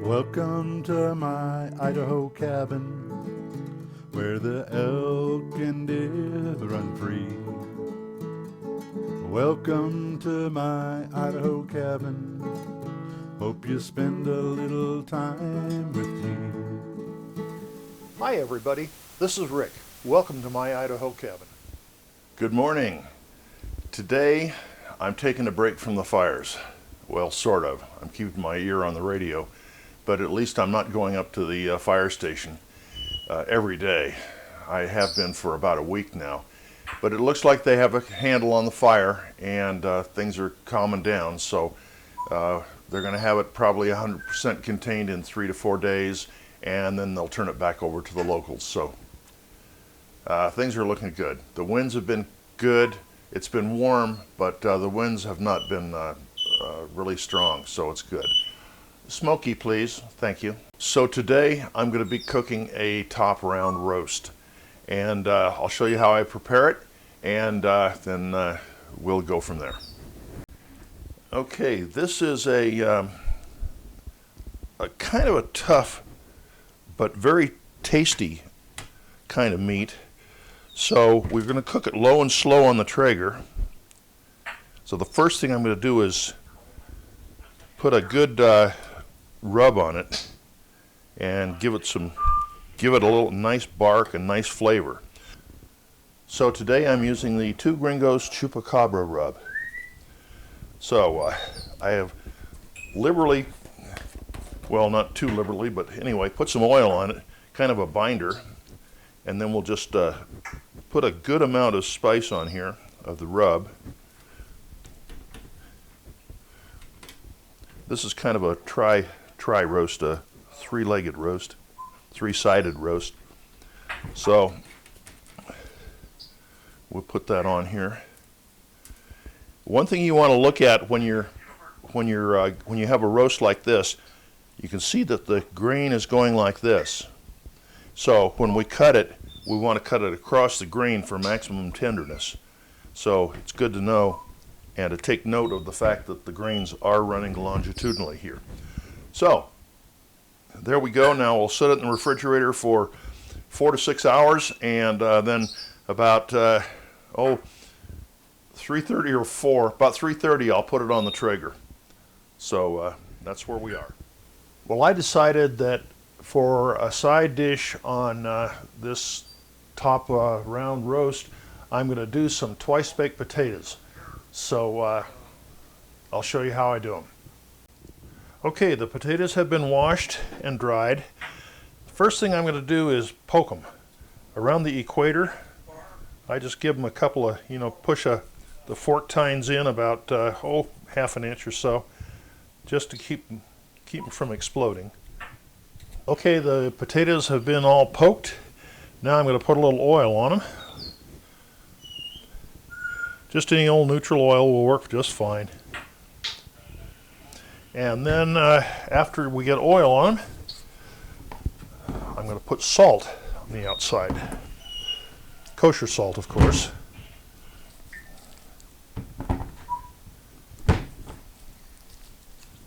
Welcome to my Idaho cabin, where the elk and deer run free. Welcome to my Idaho cabin, hope you spend a little time with me. Hi everybody, this is Rick. Welcome to my Idaho cabin. Good morning. Today I'm taking a break from the fires. Well, sort of. I'm keeping my ear on the radio, but at least I'm not going up to the fire station every day. I have been for about a week now, but it looks like they have a handle on the fire and things are calming down, so they're going to have it probably 100% contained in 3 to 4 days, and then they'll turn it back over to the locals. So things are looking good. The winds have been good. It's been warm, but the winds have not been really strong, so it's good. Smoky, please. Thank you. So today I'm going to be cooking a top round roast, and I'll show you how I prepare it, and then we'll go from there. Okay, this is a kind of a tough but very tasty kind of meat. So we're going to cook it low and slow on the Traeger. So the first thing I'm going to do is put a good rub on it and give it a little nice bark and nice flavor. So today I'm using the Two Gringos Chupacabra rub. So I have liberally, well, not too liberally, but anyway, put some oil on it, kind of a binder, and then we'll just put a good amount of spice on here of the rub. This is kind of a tri roast, a three-legged roast, three-sided roast. So we'll put that on here. One thing you want to look at when you have a roast like this, you can see that the grain is going like this. So when we cut it, we want to cut it across the grain for maximum tenderness. So it's good to know and to take note of the fact that the grains are running longitudinally here. So there we go. Now we'll set it in the refrigerator for 4 to 6 hours, and then about 3:30 or 4, about 3:30 I'll put it on the Traeger. So that's where we are. Well, I decided that for a side dish on this top round roast, I'm going to do some twice baked potatoes. So I'll show you how I do them. Okay, the potatoes have been washed and dried. First thing I'm going to do is poke them around the equator. I just give them a couple of, push the fork tines in about half an inch or so, just to keep them from exploding. Okay, the potatoes have been all poked. Now I'm going to put a little oil on them. Just any old neutral oil will work just fine. And then after we get oil on them, I'm going to put salt on the outside. Kosher salt, of course.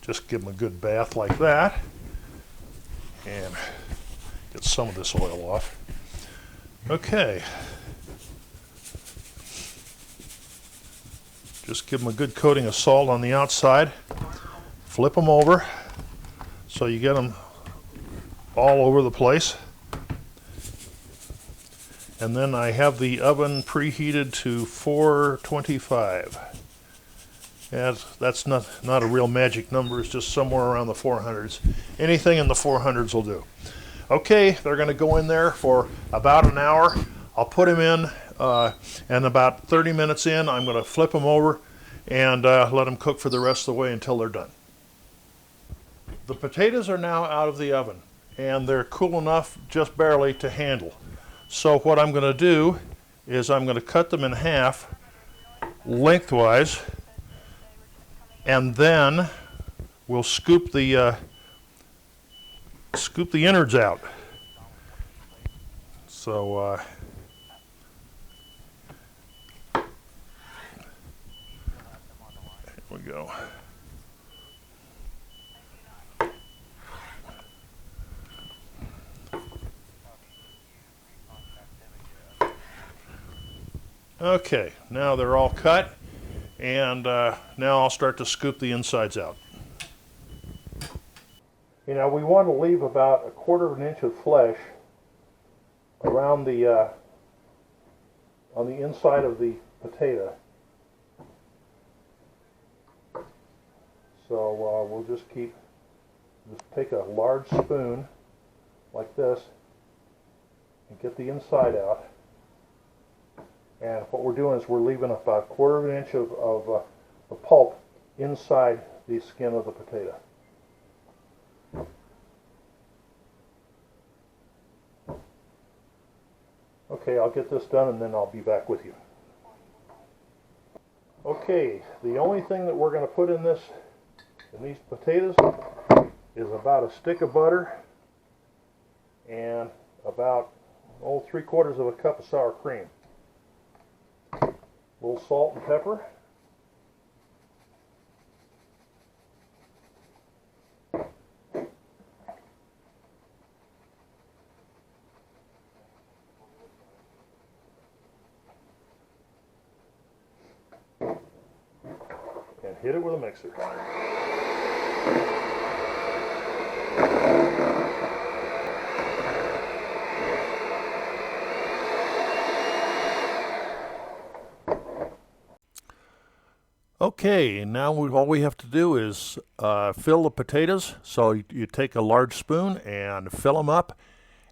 Just give them a good bath like that. And get some of this oil off. Okay. Just give them a good coating of salt on the outside. Flip them over so you get them all over the place. And then I have the oven preheated to 425. And that's not a real magic number, it's just somewhere around the 400s. Anything in the 400s will do. Okay, they're going to go in there for about an hour. I'll put them in, and about 30 minutes in, I'm going to flip them over and let them cook for the rest of the way until they're done. The potatoes are now out of the oven, and they're cool enough, just barely, to handle. So what I'm going to do is I'm going to cut them in half lengthwise, and then we'll scoop the innards out. So here we go. Okay, now they're all cut, and now I'll start to scoop the insides out. You know, we want to leave about 1/4 inch of flesh around the on the inside of the potato. So we'll just take a large spoon like this and get the inside out. And what we're doing is we're leaving about 1/4 inch of pulp inside the skin of the potato. Okay, I'll get this done and then I'll be back with you. Okay, the only thing that we're going to put in these potatoes is about a stick of butter and about 3/4 of a cup of sour cream. A little salt and pepper. And hit it with a mixer. Okay, now all we have to do is fill the potatoes. So you take a large spoon and fill them up,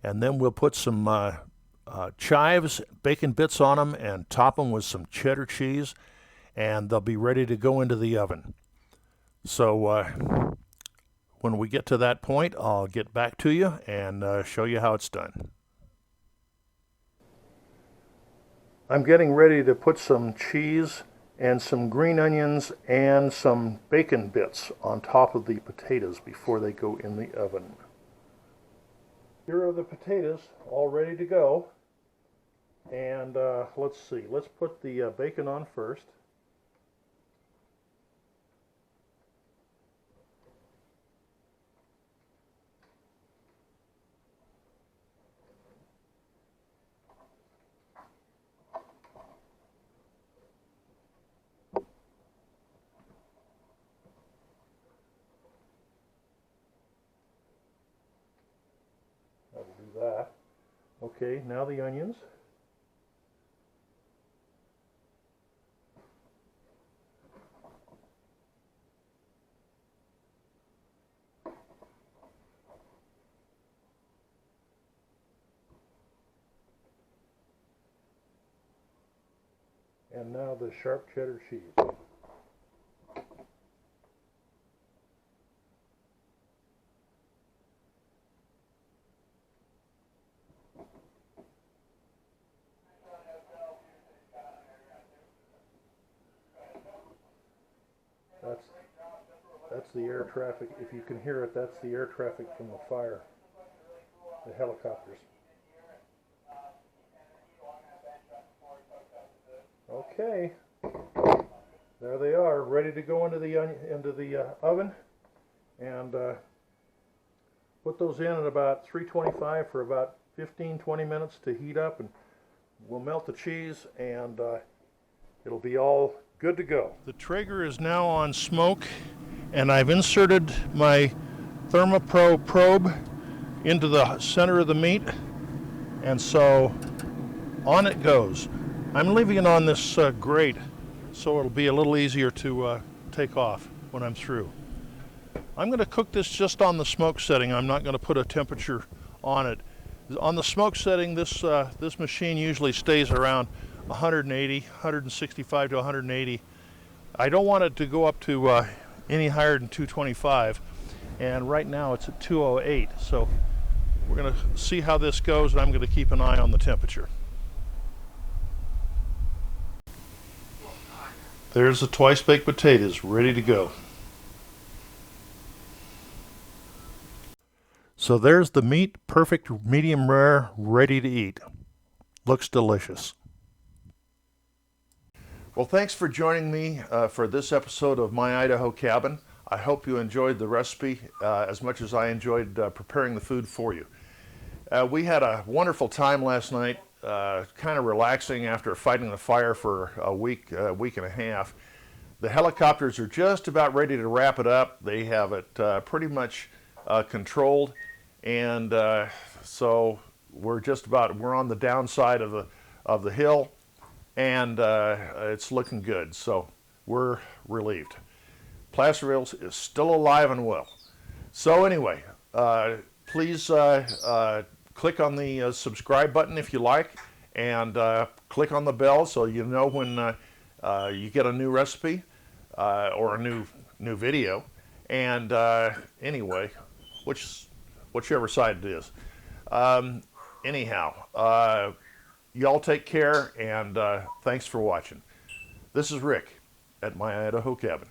and then we'll put some chives, bacon bits on them, and top them with some cheddar cheese, and they'll be ready to go into the oven. So when we get to that point, I'll get back to you and show you how it's done. I'm getting ready to put some cheese and some green onions and some bacon bits on top of the potatoes before they go in the oven. Here are the potatoes all ready to go. And let's see, let's put the bacon on first. That. Okay, now the onions. And now the sharp cheddar cheese. That's the air traffic. If you can hear it, that's the air traffic from the fire, the helicopters. Okay, there they are, ready to go into the oven, and put those in at about 325 for about 15-20 minutes to heat up, and we'll melt the cheese, and it'll be all good to go. The Traeger is now on smoke, and I've inserted my ThermoPro probe into the center of the meat, and so on it goes. I'm leaving it on this grate so it'll be a little easier to take off when I'm through. I'm going to cook this just on the smoke setting. I'm not going to put a temperature on it. On the smoke setting, this machine usually stays around 180, 165 to 180. I don't want it to go up to any higher than 225, and right now it's at 208. So we're going to see how this goes, and I'm going to keep an eye on the temperature. There's the twice baked potatoes ready to go. So there's the meat, perfect medium rare, ready to eat. Looks delicious. Well, thanks for joining me for this episode of My Idaho Cabin. I hope you enjoyed the recipe as much as I enjoyed preparing the food for you. We had a wonderful time last night. kind of relaxing after fighting the fire for a week and a half. The helicopters are just about ready to wrap it up. They have it pretty much controlled, and so we're on the downside of the hill, and it's looking good. So we're relieved. Placerville is still alive and well. So anyway, please click on the subscribe button if you like, and click on the bell so you know when you get a new recipe or a new video. And anyway, whichever side it is. Anyhow, y'all take care, and thanks for watching. This is Rick at my Idaho cabin.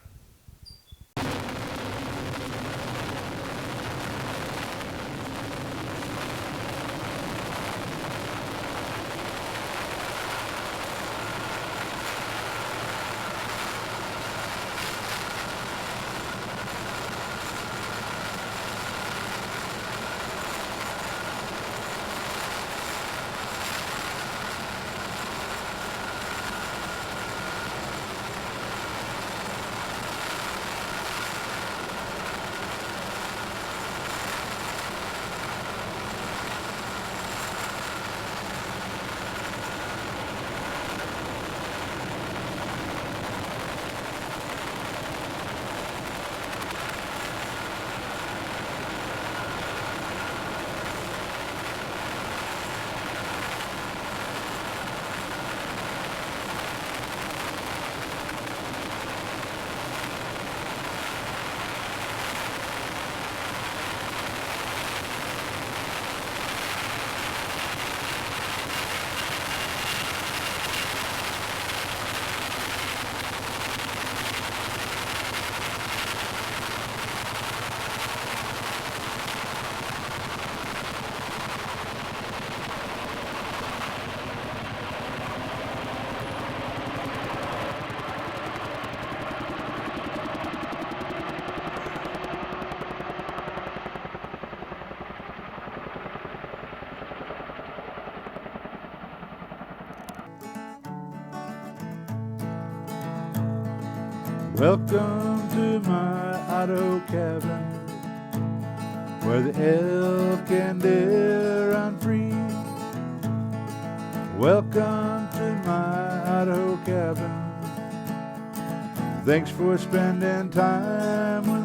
Welcome to my Idaho cabin, where the elk and deer run free. Welcome to my Idaho cabin. Thanks for spending time with